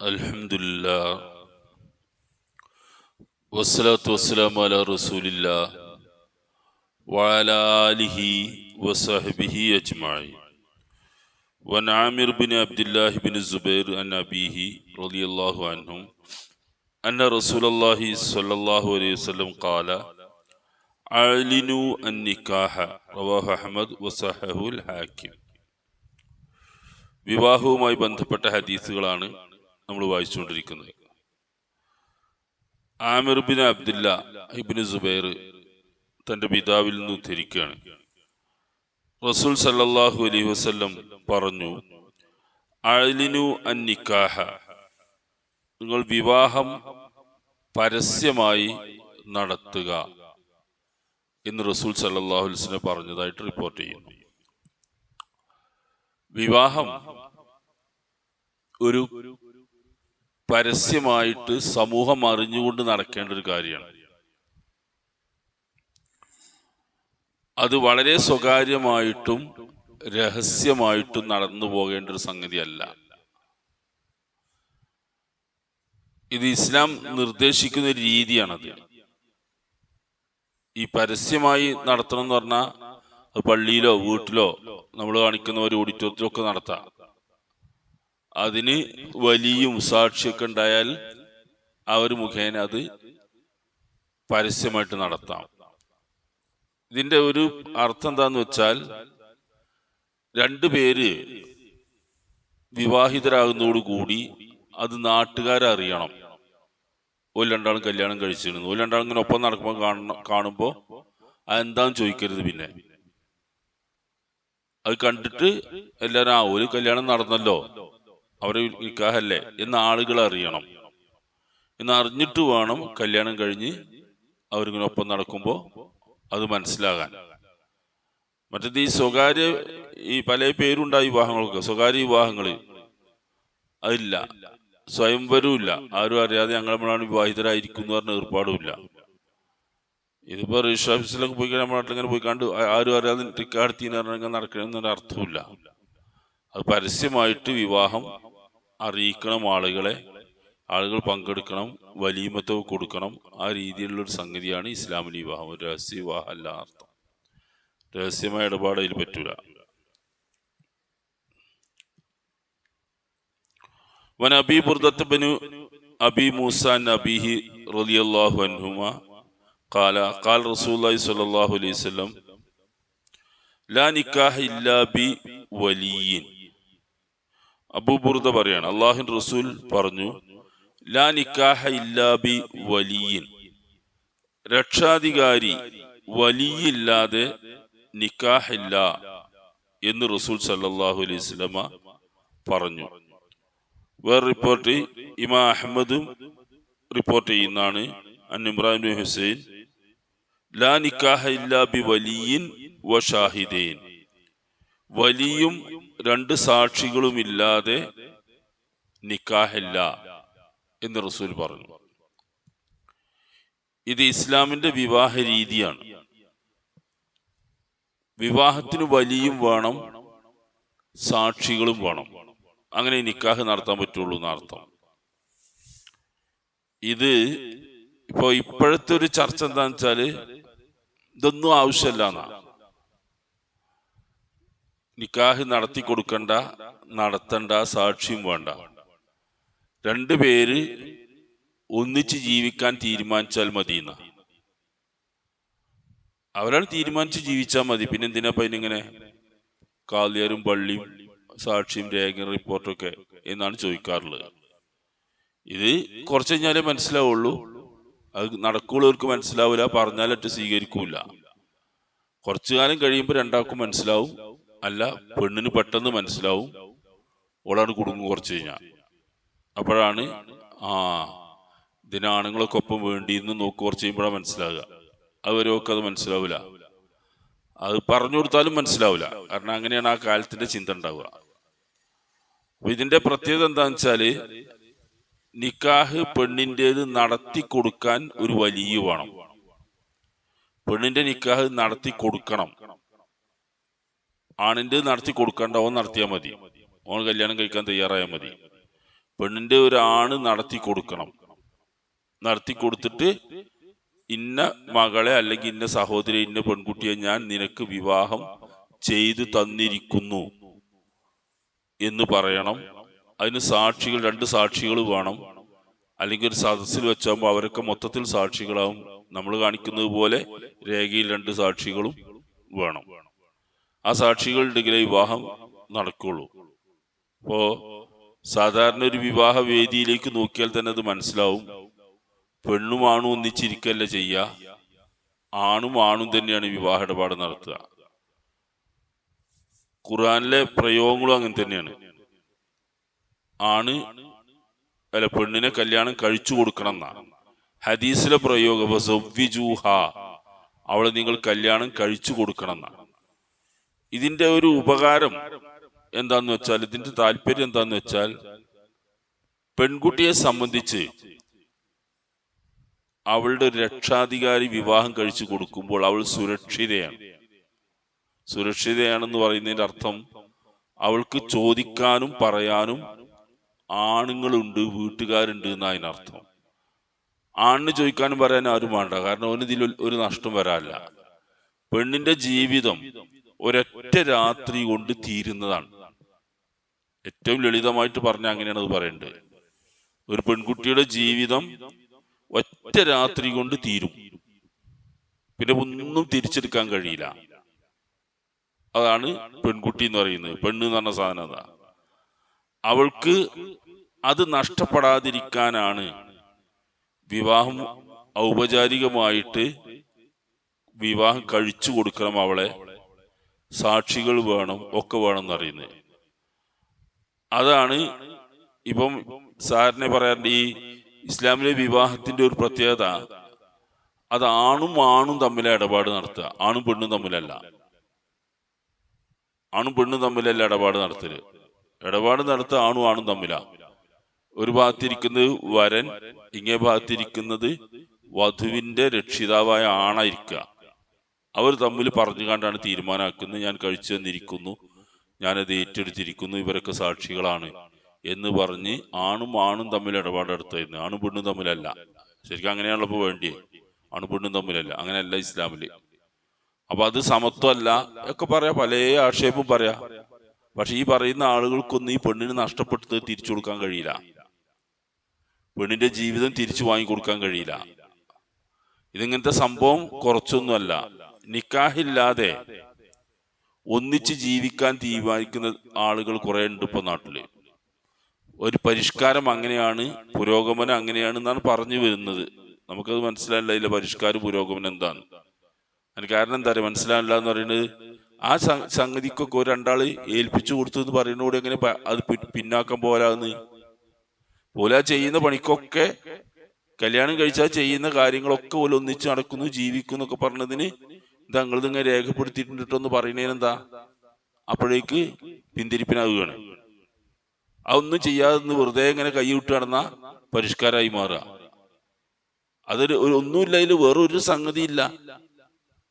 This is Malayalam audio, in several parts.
അൽഹംദുലില്ലാ വസ്സലാത്തു വസ്സലാമു അലാ റസൂലില്ലാ വഅലാ ആലിഹി വസഹ്ബിഹി അജ്മഈൻ. വഅൻ ആമിർ ബിൻ അബ്ദുല്ലാഹി ബിൻ സുബൈർ അൻ അബീഹി റളിയല്ലാഹു അൻഹും അന്ന റസൂലല്ലാഹി സ്വല്ലല്ലാഹു അലൈഹി വസല്ലം ഖാല അഅ്ലിനു അൻ നിക്കാഹ റവാഹു അഹ്മദ് വസഹഹുൽ ഹാക്കിം. വിവാഹവുമായി ബന്ധപ്പെട്ട ഹദീസുകളാണ് നമ്മൾ വായിച്ചുകൊണ്ടിരിക്കുന്നത്. ആമിർ ബിൻ അബ്ദുല്ല ഇബ്നു സുബൈർ തന്റെ പിതാവിൽ നിന്ന് ഉദ്ധരിക്കുകയാണ്. റസൂൽ സല്ലല്ലാഹു അലൈഹി വസല്ലം പറഞ്ഞു, അഅ്ലിനു അൻ നിക്കാഹ, നിങ്ങൾ വിവാഹം പരസ്യമായി നടത്തുക എന്ന് റസൂൽ സല്ലല്ലാഹു അലൈഹി വസല്ലം പറഞ്ഞതായിട്ട് റിപ്പോർട്ട് ചെയ്യുന്നു. വിവാഹം ഒരു പരസ്യമായിട്ട് സമൂഹം അറിഞ്ഞുകൊണ്ട് നടക്കേണ്ട ഒരു കാര്യമാണ്. അത് വളരെ സ്വകാര്യമായിട്ടും രഹസ്യമായിട്ടും നടന്നു പോകേണ്ട ഒരു സംഗതിയല്ല. ഇത് ഇസ്ലാം നിർദ്ദേശിക്കുന്ന ഒരു രീതിയാണത്. ഈ പരസ്യമായി നടത്തണം എന്ന് പറഞ്ഞാൽ പള്ളിയിലോ വീട്ടിലോ നമ്മൾ കാണിക്കുന്ന ഒരു ഓഡിറ്റോറിയത്തിലോ ഒക്കെ നടത്താം. അതിന് വലിയും സാക്ഷിയൊക്കെ ഉണ്ടായാൽ അവർ മുഖേന അത് പരസ്യമായിട്ട് നടത്താം. ഇതിന്റെ ഒരു അർത്ഥം എന്താന്ന് വെച്ചാൽ, രണ്ടുപേര് വിവാഹിതരാകുന്നതോടുകൂടി അത് നാട്ടുകാരറിയണം. ഒരു രണ്ടാളും കല്യാണം കഴിച്ചിരുന്നു, ഒരു രണ്ടാളും ഇങ്ങനെ ഒപ്പം നടക്കുമ്പോൾ കാണുമ്പോൾ അതെന്താന്ന് ചോദിക്കരുത്. പിന്നെ അത് കണ്ടിട്ട് എല്ലാവരും ഒരു കല്യാണം നടന്നല്ലോ, അവരെ നിക്കാഹല്ലേ എന്ന് ആളുകൾ അറിയണം. എന്നറിഞ്ഞിട്ട് വേണം കല്യാണം കഴിഞ്ഞ് അവരിങ്ങനെ ഒപ്പം നടക്കുമ്പോൾ അത് മനസ്സിലാകാൻ. മറ്റേത് ഈ സ്വകാര്യ, ഈ പല പേരുണ്ടായ വിവാഹങ്ങളൊക്കെ സ്വകാര്യ വിവാഹങ്ങൾ, അതില്ല. സ്വയംവരവുമില്ല, ആരും അറിയാതെ ഞങ്ങളാണ് വിവാഹിതരായിരിക്കും എന്ന് പറഞ്ഞ ഏർപ്പാടുമില്ല. ഇതിപ്പോ രജിസ്റ്റർ ഓഫീസിലൊക്കെ പോയി കഴിഞ്ഞാൽ നമ്മുടെ നാട്ടിലിങ്ങനെ പോയി കണ്ട് ആരും അറിയാതെ ടിക്കാടത്തിന്ന് പറഞ്ഞാൽ നടക്കണമെന്നൊരു അർത്ഥമില്ല. അത് പരസ്യമായിട്ട് വിവാഹം അറിയിക്കണം, ആളുകൾ പങ്കെടുക്കണം, വലീമത്തൊക്കെ കൊടുക്കണം. ആ രീതിയിലുള്ളൊരു സംഗതിയാണ് ഇസ്ലാമിലെ വിവാഹം. ഒരു രഹസ്യ വിവാഹം അല്ല അർത്ഥം. രഹസ്യമായ ഇടപാട് അതിൽ പറ്റൂല. വൻ അബീ ബുർദത്ത് ബിൻ അബീ മൂസ അൻ അബീഹി റളിയല്ലാഹു അൻഹുമാ ഖാല ഖാല റസൂലുള്ളാഹി സ്വല്ലല്ലാഹു അലൈഹി വസല്ലം ലാ നിക്കാഹ ഇല്ലാ ബി വലിയ്യിൻ. അബൂ ബുർദ പറയാണ്, അല്ലാഹുവിന്റെ റസൂൽ പറഞ്ഞു, ലാ നിക്കാഹ ഇല്ലാ ബി വലിയ്യിൻ, രക്ഷാധികാരി വലിയില്ലാതെ നിക്കാഹില്ല എന്ന് റസൂൽ സല്ലല്ലാഹു അലൈഹി വസല്ലമ പറഞ്ഞു. വേറെ റിപ്പോർട്ട് ഇമാം അഹ്മദും റിപ്പോർട്ട് ചെയ്യുന്നതാണ്. അൻ ഇമ്രാൻ ബിൻ ഹുസൈൻ ലാ നിക്കാഹ ഇല്ലാ ബി വലിയ്യിൻ വ ഷാഹിദൈൻ, വലിയും രണ്ട് സാക്ഷികളും ഇല്ലാതെ നിക്കാഹില്ല എന്ന് റസൂൽ പറഞ്ഞു. ഇത് ഇസ്ലാമിന്റെ വിവാഹ രീതിയാണ്. വിവാഹത്തിന് വലിയും വേണം, സാക്ഷികളും വേണം. അങ്ങനെ നിക്കാഹ് നടത്താൻ പറ്റുള്ളൂ എന്നർത്ഥം. ഇത് ഇപ്പോഴത്തെ ഒരു ചർച്ച എന്താന്ന് വെച്ചാല്, ഇതൊന്നും ആവശ്യമില്ല എന്നാ. നിക്കാഹ് നടത്തി കൊടുക്കണ്ട, നടത്തണ്ട, സാക്ഷിയും വേണ്ട. രണ്ടുപേര് ഒന്നിച്ച് ജീവിക്കാൻ തീരുമാനിച്ചാൽ മതി എന്നാ. അവരാണ് തീരുമാനിച്ച് ജീവിച്ചാൽ മതി. പിന്നെ എന്തിനാ ഇങ്ങനെ കാലിയാരും പള്ളിയും സാക്ഷിയും രേഖയും റിപ്പോർട്ടൊക്കെ എന്നാണ് ചോദിക്കാറുള്ളത്. ഇത് കുറച്ച് കഴിഞ്ഞാലേ മനസ്സിലാവുള്ളൂ. അത് നടക്കുള്ളവർക്ക് മനസ്സിലാവില്ല, പറഞ്ഞാലൊട്ട് സ്വീകരിക്കൂല. കുറച്ചു കാലം കഴിയുമ്പോൾ രണ്ടാൾക്കും മനസ്സിലാവും. അല്ല, പെണ്ണിന് പെട്ടെന്ന് മനസ്സിലാവും, ഓളാണ് കുടുങ്ങും കുറച്ച് കഴിഞ്ഞാൽ. അപ്പോഴാണ് ഇതിനാണുങ്ങളൊക്കെ ഒപ്പം വേണ്ടിയെന്ന് നോക്കി കുറച്ച് കഴിയുമ്പോഴാണ് മനസ്സിലാവുക. അതുവരെയൊക്കെ അത് മനസ്സിലാവില്ല. അത് പറഞ്ഞു കൊടുത്താലും മനസ്സിലാവില്ല. കാരണം അങ്ങനെയാണ് ആ കാലത്തിന്റെ ചിന്ത ഉണ്ടാവുക. അപ്പൊ ഇതിന്റെ പ്രത്യേകത എന്താന്ന് വെച്ചാല്, നിക്കാഹ് പെണ്ണിൻ്റെത് നടത്തി കൊടുക്കാൻ ഒരു വലിയ വേണം. പെണ്ണിന്റെ നിക്കാഹ് നടത്തി കൊടുക്കണം. ആണിന്റെ നടത്തി കൊടുക്കണ്ട, ഓൻ നടത്തിയാൽ മതി. ഓൻ കല്യാണം കഴിക്കാൻ തയ്യാറായാൽ മതി. പെണ്ണിന്റെ ഒരാണ് നടത്തി കൊടുക്കണം. നടത്തി കൊടുത്തിട്ട് ഇന്ന മകളെ അല്ലെങ്കിൽ ഇന്ന സഹോദരി ഇന്ന പെൺകുട്ടിയെ ഞാൻ നിനക്ക് വിവാഹം ചെയ്തു തന്നിരിക്കുന്നു എന്ന് പറയണം. അതിന് സാക്ഷികൾ, 2 സാക്ഷികൾ വേണം. അല്ലെങ്കിൽ ഒരു സദസ്സിൽ വെച്ചാകുമ്പോൾ അവരൊക്കെ മൊത്തത്തിൽ സാക്ഷികളാവും. നമ്മൾ കാണിക്കുന്നത് പോലെ രേഖയിൽ 2 സാക്ഷികളും വേണം. ആ സാക്ഷികൾ ഉണ്ടെങ്കിലേ വിവാഹം നടക്കുള്ളൂ. അപ്പോ സാധാരണ ഒരു വിവാഹ വേദിയിലേക്ക് നോക്കിയാൽ തന്നെ അത് മനസ്സിലാവും. പെണ്ണും ആണും ഒന്നിച്ചിരിക്കല്ല ചെയ്യുക, ആണും ആണും തന്നെയാണ് വിവാഹ ഇടപാട് നടത്തുക. ഖുർആനിലെ പ്രയോഗങ്ങളും അങ്ങനെ തന്നെയാണ്. പെണ്ണിനെ കല്യാണം കഴിച്ചു കൊടുക്കണം എന്നാണ്. ഹദീസിലെ പ്രയോഗം അവളെ നിങ്ങൾ കല്യാണം കഴിച്ചു കൊടുക്കണം എന്നാണ്. ഇതിന്റെ ഒരു ഉപകാരം എന്താന്ന് വെച്ചാൽ, ഇതിന്റെ താല്പര്യം എന്താന്ന് വെച്ചാൽ, പെൺകുട്ടിയെ സംബന്ധിച്ച് അവളുടെ ഒരു രക്ഷാധികാരി വിവാഹം കഴിച്ചു കൊടുക്കുമ്പോൾ അവൾ സുരക്ഷിതയാണ്. സുരക്ഷിതയാണെന്ന് പറയുന്നതിന്റെ അർത്ഥം അവൾക്ക് ചോദിക്കാനും പറയാനും ആണുങ്ങളുണ്ട്, വീട്ടുകാരുണ്ട് എന്ന് അതിനർത്ഥം. ആണിന് ചോദിക്കാനും പറയാനും ആരും വേണ്ട, കാരണം അവനിതിൽ ഒരു നഷ്ടം വരാനില്ല. പെണ്ണിന്റെ ജീവിതം ഒരൊറ്റ രാത്രി കൊണ്ട് തീരുന്നതാണ്. ഏറ്റവും ലളിതമായിട്ട് പറഞ്ഞാൽ അങ്ങനെയാണ് അത് പറയേണ്ടത്. ഒരു പെൺകുട്ടിയുടെ ജീവിതം ഒറ്റ രാത്രി കൊണ്ട് തീരും, പിന്നെ ഒന്നും തിരിച്ചെടുക്കാൻ കഴിയില്ല. അതാണ് പെൺകുട്ടി എന്ന് പറയുന്നത്. പെണ്ണ് എന്ന് പറഞ്ഞ സാധനം അതാ. അവൾക്ക് അത് നഷ്ടപ്പെടാതിരിക്കാനാണ് വിവാഹം ഔപചാരികമായിട്ട് വിവാഹം കഴിച്ചു കൊടുക്കണം. അവളെ സാക്ഷികൾ വേണം, ഒക്കെ വേണം എന്നറിയുന്നത്. അതാണ് ഇപ്പം സാറിനെ പറയാറുണ്ട്, ഈ ഇസ്ലാമിലെ വിവാഹത്തിന്റെ ഒരു പ്രത്യേകത, അത് ആണും ആണും തമ്മിലെ ഇടപാട് നടത്തുക, ആണും പെണ്ണും തമ്മിലല്ല. ആണും പെണ്ണും തമ്മിലല്ല ഇടപാട് നടത്തല്. ഇടപാട് നടത്തുക ആണും ആണും തമ്മിലാ. ഒരു ഭാഗത്തിരിക്കുന്നത് വരൻ, ഇങ്ങേ ഭാഗത്തിരിക്കുന്നത് വധുവിന്റെ രക്ഷിതാവായ ആണായിരിക്കുക. അവർ തമ്മിൽ പറഞ്ഞു കണ്ടാണ് തീരുമാനമാക്കുന്നത്. ഞാൻ കഴിച്ചു തന്നിരിക്കുന്നു, ഞാനത് ഏറ്റെടുത്തിരിക്കുന്നു, ഇവരൊക്കെ സാക്ഷികളാണ് എന്ന് പറഞ്ഞ് ആണും ആണും തമ്മിൽ ഇടപാടെടുത്തായിരുന്നു. ആണും പെണ്ണും തമ്മിലല്ല. ശരിക്കും അങ്ങനെയാണല്ലോ ഇപ്പോൾ വേണ്ടിയേ, ആണും പെണ്ണും തമ്മിലല്ല, അങ്ങനെയല്ല ഇസ്ലാമില്. അപ്പൊ അത് സമത്വമല്ല ഒക്കെ പറയാ, പല ആക്ഷേപവും പറയാ. പക്ഷെ ഈ പറയുന്ന ആളുകൾക്കൊന്നും ഈ പെണ്ണിന് നഷ്ടപ്പെട്ടത് തിരിച്ചു കൊടുക്കാൻ കഴിയില്ല, പെണ്ണിന്റെ ജീവിതം തിരിച്ചു വാങ്ങിക്കൊടുക്കാൻ കഴിയില്ല. ഇതിങ്ങനത്തെ സംഭവം കുറച്ചൊന്നുമല്ല. നിക്കാഹില്ലാതെ ഒന്നിച്ച് ജീവിക്കാൻ തീരുമാനിക്കുന്ന ആളുകൾ കുറെ ഉണ്ട് ഇപ്പൊ നാട്ടില്. ഒരു പരിഷ്കാരം അങ്ങനെയാണ്, പുരോഗമനം അങ്ങനെയാണെന്നാണ് പറഞ്ഞു വരുന്നത്. നമുക്കത് മനസ്സിലായില്ല ഇതിലെ പരിഷ്കാരം പുരോഗമനം എന്താണ്. അതിന് കാരണം എന്താ പറയുക, മനസ്സിലായില്ല എന്ന് പറയുന്നത്, ആ സംഗതിക്കൊക്കെ ഒരു 2 ആള് ഏൽപ്പിച്ചു കൊടുത്തു എന്ന് പറയുന്നതോടെ എങ്ങനെ അത് പിന്നാക്കം പോരാന്ന്. പോലെ ചെയ്യുന്ന പണിക്കൊക്കെ, കല്യാണം കഴിച്ചാൽ ചെയ്യുന്ന കാര്യങ്ങളൊക്കെ പോലെ ഒന്നിച്ച് നടക്കുന്നു, ജീവിക്കുന്നു എന്നൊക്കെ പറഞ്ഞതിന് തങ്ങൾ ഇങ്ങനെ രേഖപ്പെടുത്തിയിട്ടുണ്ടെന്ന് പറയുന്നതിന് എന്താ, അപ്പോഴേക്ക് പിന്തിരിപ്പിനാവുകയാണ്. അതൊന്നും ചെയ്യാതെ വെറുതെ ഇങ്ങനെ കൈ വിട്ട് നടന്ന പരിഷ്കാരമായി മാറുക. അതൊരു ഒന്നുമില്ല, അതിൽ വേറൊരു സംഗതി ഇല്ല.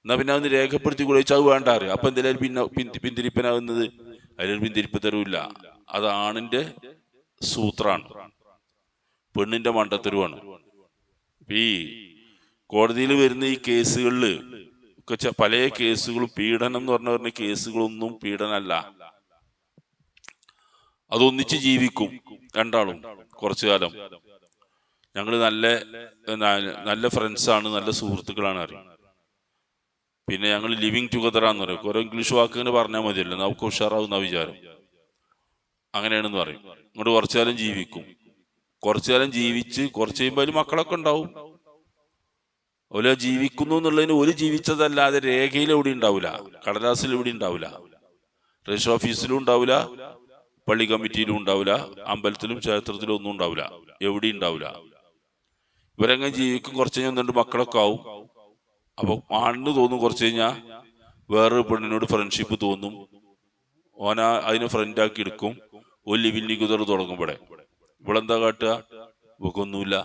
എന്നാ പിന്നെ അതൊന്ന് രേഖപ്പെടുത്തി കുഴിച്ചാൽ അത് വേണ്ട അറിയാം. അപ്പൊ എന്തെങ്കിലും പിന്തിരിപ്പനാവുന്നത്, അതിലൊരു പിന്തിരിപ്പ് തരൂല്ല. അത് ആണിന്റെ സൂത്രാണ്, പെണ്ണിന്റെ മണ്ടത്തരവുമാണ്. ഈ കോടതിയിൽ വരുന്ന ഈ കേസുകളില് ഒക്കെ പല കേസുകളും പീഡനം എന്ന് പറഞ്ഞ കേസുകളൊന്നും പീഡനമല്ല. അതൊന്നിച്ച് ജീവിക്കും 2 ആളും കുറച്ചു കാലം. ഞങ്ങൾ നല്ല ഫ്രണ്ട്സാണ്, നല്ല സുഹൃത്തുക്കളാണ് അറിയാം. പിന്നെ ഞങ്ങൾ ലിവിങ് ടുഗദറാന്ന് പറയും. കുറെ ഇംഗ്ലീഷ് വാക്കുകൾ പറഞ്ഞാൽ മതിയല്ലോ, നമുക്ക് ഉഷാറാവുന്ന വിചാരം. അങ്ങനെയാണെന്ന് പറയും. ഇങ്ങോട്ട് കുറച്ചു കാലം ജീവിക്കും. കുറച്ചു കാലം ജീവിച്ച് കുറച്ച് കഴിയുമ്പോൾ അതിൽ മക്കളൊക്കെ ഉണ്ടാവും. ഓല ജീവിക്കുന്നു എന്നുള്ളതിന് ഒരു ജീവിച്ചതല്ലാതെ രേഖയിൽ എവിടെ ഉണ്ടാവില്ല, കടലാസിൽ എവിടെ ഉണ്ടാവില്ല, രജിസ്റ്റർ ഓഫീസിലും ഉണ്ടാവില്ല, പള്ളി കമ്മിറ്റിയിലും ഉണ്ടാവില്ല, അമ്പലത്തിലും ക്ഷേത്രത്തിലും ഒന്നും ഉണ്ടാവില്ല, എവിടെയും ഉണ്ടാവില്ല. ഇവരങ്ങനെ ജീവിക്കും. കുറച്ച് കഴിഞ്ഞാൽ 2 മക്കളൊക്കെ ആവും. അപ്പൊ ആണിന് തോന്നും കുറച്ച് കഴിഞ്ഞാൽ വേറൊരു പെണ്ണിനോട് ഫ്രണ്ട്ഷിപ്പ് തോന്നും, ഓന അതിനെ ഫ്രണ്ടാക്കി എടുക്കും. ഒരു ലിവിങ് ടുഗദർ തുടങ്ങുമ്പോഴേ ഇവളെന്താ കാട്ടുക, ഇവക്കൊന്നുമില്ല,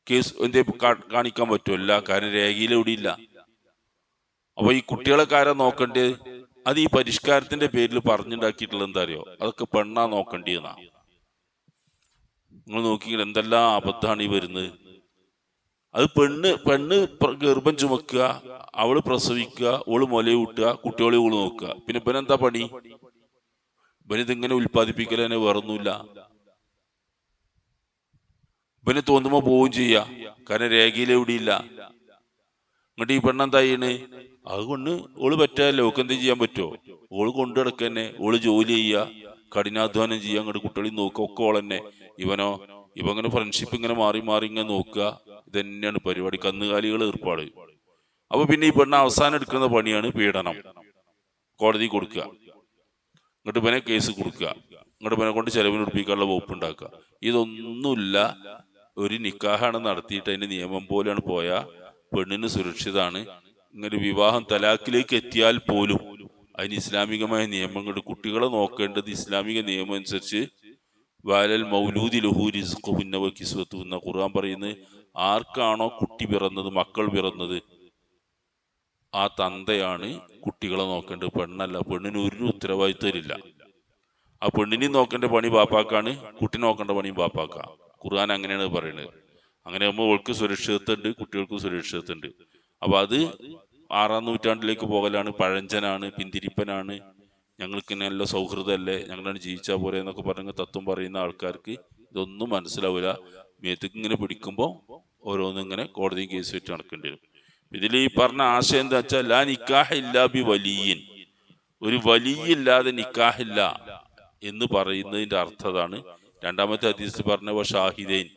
കേസ് എന്തേ കാണിക്കാൻ പറ്റുമല്ല, കാരണം രേഖയിൽ എവിടെ ഇല്ല. അപ്പൊ ഈ കുട്ടികളൊക്കെ ആരാ നോക്കേണ്ടത്? അത് ഈ പരിഷ്കാരത്തിന്റെ പേരിൽ പറഞ്ഞുണ്ടാക്കിയിട്ടുള്ള എന്താ അറിയോ, അതൊക്കെ പെണ്ണാ നോക്കേണ്ടിയെന്നാ. നിങ്ങൾ നോക്കിയാൽ എന്തെല്ലാം അബദ്ധമാണ് ഈ വരുന്നത്. അത് പെണ്ണ് ഗർഭം ചുമക്കുക, അവള് പ്രസവിക്കുക, ഓള് മുലയൂട്ടുക, കുട്ടികളെ ഓള് നോക്കുക. പിന്നെ ഇവനെന്താ പണി? ഇവനിതിങ്ങനെ ഉൽപ്പാദിപ്പിക്കലന്നെ, വേറൊന്നുമില്ല. ഇവന് തോന്നുമ്പോ പോവുകയും ചെയ്യാ, കാരണം രേഖയിൽ എവിടെയില്ല. എന്നിട്ട് ഈ പെണ്ണെന്താ ചെയ്യണ്? അതുകൊണ്ട് ഓള് പറ്റാല്ലേ, ഓക്ക് എന്ത് ചെയ്യാൻ പറ്റുമോ? ഓള് കൊണ്ടു കിടക്കന്നെ, ഓള് ജോലി ചെയ്യുക, കഠിനാധ്വാനം ചെയ്യുക, അങ്ങോട്ട് കുട്ടികളെയും നോക്കുക, ഒക്കെ ഓളന്നെ. ഇവ ഇങ്ങനെ ഫ്രണ്ട്ഷിപ്പ് ഇങ്ങനെ മാറി മാറി ഇങ്ങനെ നോക്കുക. ഇത് തന്നെയാണ് പരിപാടി, കന്നുകാലികൾ ഏർപ്പാട്. അപ്പൊ പിന്നെ ഈ പെണ്ണ് അവസാനം എടുക്കുന്ന പണിയാണ് പീഡനം. കോടതി കൊടുക്കുക, എന്നിട്ട് ഇവനെ കേസ് കൊടുക്കുക, എന്നിട്ട് ഇവനെ കൊണ്ട് ചെലവിന് ഉറപ്പിക്കാനുള്ള വകുപ്പ് ഉണ്ടാക്കുക. ഇതൊന്നുമില്ല. ഒരു നിക്കാഹാണ് നടത്തിയിട്ട് അതിന്റെ നിയമം പോലെയാണ് പോയാ പെണ്ണിന് സുരക്ഷിതാണ്. ഇങ്ങനെ വിവാഹം തലാഖിലേക്ക് എത്തിയാൽ പോലും അതിന് ഇസ്ലാമികമായ നിയമങ്ങൾ. കുട്ടികളെ നോക്കേണ്ടത് ഇസ്ലാമിക നിയമം അനുസരിച്ച് വാലൽ മൗലൂദി ലഹു റിസ്ഖുഹുന്ന വ കിസ്വത്തുഹുന്ന ഖുർആൻ പറയുന്നത്. ആർക്കാണോ കുട്ടി പിറന്നത്, മക്കൾ പിറന്നത്, ആ തന്തയാണ് കുട്ടികളെ നോക്കേണ്ടത്, പെണ്ണല്ല. പെണ്ണിന് ഒരു ഉത്തരവാദിത്വം ഇല്ല. ആ പെണ്ണിനെ നോക്കേണ്ട പണി ബാപ്പാക്കാണ്, കുട്ടി നോക്കേണ്ട പണിയും ബാപ്പാക്ക. ഖുർആൻ അങ്ങനെയാണ് പറയുന്നത്. അങ്ങനെ ആകുമ്പോൾ ഓൾക്ക് സുരക്ഷിതത്വമുണ്ട്, കുട്ടികൾക്ക് സുരക്ഷിതത്വമുണ്ട്. അപ്പൊ അത് 6-ാം നൂറ്റാണ്ടിലേക്ക് പോകലാണ്, പഴഞ്ചനാണ്, പിന്തിരിപ്പനാണ്, ഞങ്ങൾക്ക് നല്ല സൗഹൃദമല്ലേ, ഞങ്ങളാണ് ജീവിച്ചാൽ പോലെ എന്നൊക്കെ പറഞ്ഞ തത്വം പറയുന്ന ആൾക്കാർക്ക് ഇതൊന്നും മനസ്സിലാവില്ല. മേത്തേക്ക് ഇങ്ങനെ പിടിക്കുമ്പോൾ ഓരോന്നിങ്ങനെ കോടതിയും കേസ് വെച്ച് നടക്കേണ്ടി വരും. ഇതിൽ ഈ പറഞ്ഞ ആശയം എന്താ വെച്ചാൽ ലാ നിക്കാഹ ഇല്ലാ ബി വലിയ്യിൻ, ഒരു വലിയില്ലാതെ നിക്കാഹില്ല എന്ന് പറയുന്നതിന്റെ അർത്ഥം അതാണ്. രണ്ടാമത്തെ ഹദീസിൽ പറഞ്ഞ ഷാഹിദൈൻ,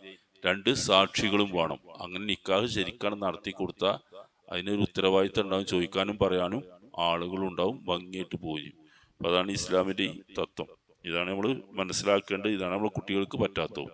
2 സാക്ഷികളും വേണം. അങ്ങനെ നിക്കാഹ് ശരിക്കാണ് നടത്തി കൊടുത്താൽ അതിനൊരു ഉത്തരവാദിത്തം ഉണ്ടാവും, ചോദിക്കാനും പറയാനും ആളുകളും ഉണ്ടാവും, ഭംഗിയായിട്ട് പോയി. അപ്പൊ അതാണ് ഇസ്ലാമിന്റെ ഈ തത്വം. ഇതാണ് നമ്മൾ മനസ്സിലാക്കേണ്ടത്. ഇതാണ് നമ്മൾ കുട്ടികൾക്ക് പറ്റാത്തത്.